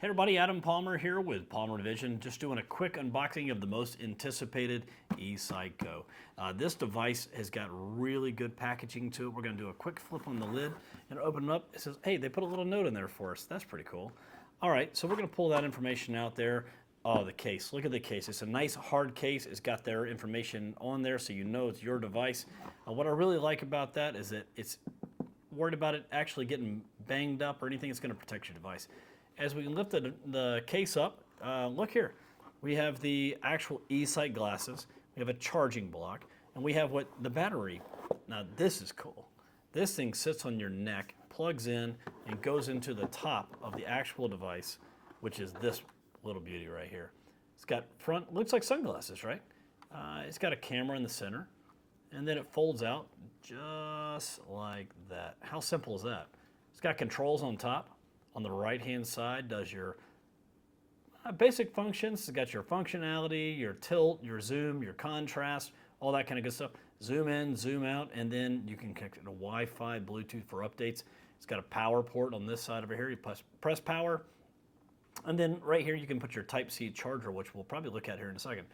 Hey everybody, Adam Palmer here with Palmer Vision, just doing a quick unboxing of the most anticipated eSight Go. This device has got really good packaging to it. We're going to do a quick flip on the lid and open it up. It says, hey, they put a little note in there for us. That's pretty cool. All right, so we're going to pull that information out there. Oh, the case. Look at the case. It's a nice hard case. It's got their information on there so you know it's your device. What I really like about that is that it's worried about it actually getting banged up or anything that's going to protect your device. As we lift the case up, look here. We have the actual eSight glasses. We have a charging block, and we have the battery. Now this is cool. This thing sits on your neck, plugs in, and goes into the top of the actual device, which is this little beauty right here. It's got front, looks like sunglasses, right? It's got a camera in the center, and then it folds out just like that. How simple is that? It's got controls on top. On the right-hand side does your basic functions. It's got your functionality, your tilt, your zoom, your contrast, all that kind of good stuff. Zoom in, zoom out, and then you can connect it to Wi-Fi, Bluetooth for updates. It's got a power port on this side over here. You press power, and then right here you can put your Type-C charger, which we'll probably look at here in a second.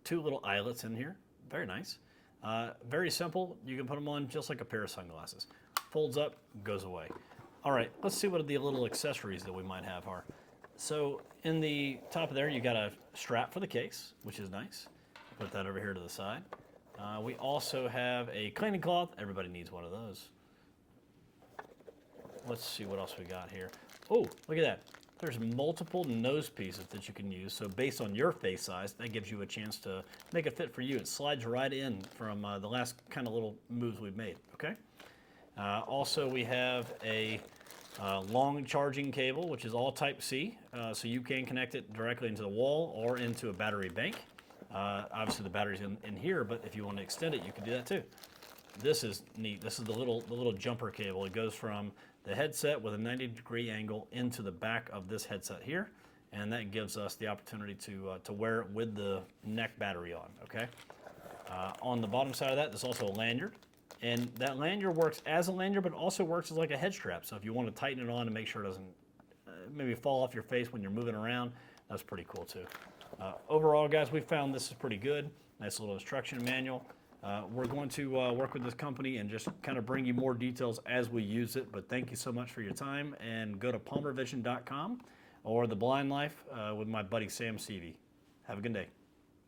Two little eyelets in here. Very nice. Very simple. You can put them on just like a pair of sunglasses. Folds up, goes away. All right, let's see what the little accessories that we might have are. So in the top of there, you got a strap for the case, which is nice. Put that over here to the side. We also have a cleaning cloth. Everybody needs one of those. Let's see what else we got here. Oh, look at that. There's multiple nose pieces that you can use. So based on your face size, that gives you a chance to make it fit for you. It slides right in from the last kind of little moves we've made, okay? Also, we have a long charging cable, which is all Type-C, so you can connect it directly into the wall or into a battery bank. Obviously, the battery's in here, but if you want to extend it, you can do that too. This is neat. This is the little jumper cable. It goes from the headset with a 90-degree angle into the back of this headset here, and that gives us the opportunity to wear it with the neck battery on. Okay. On the bottom side of that, there's also a lanyard. And that lanyard works as a lanyard, but also works as like a head strap. So if you want to tighten it on and make sure it doesn't maybe fall off your face when you're moving around, that's pretty cool too. Overall, guys, we found this is pretty good. Nice little instruction manual. We're going to work with this company and just kind of bring you more details as we use it. But thank you so much for your time. And go to palmervision.com or The Blind Life with my buddy Sam Seavey. Have a good day.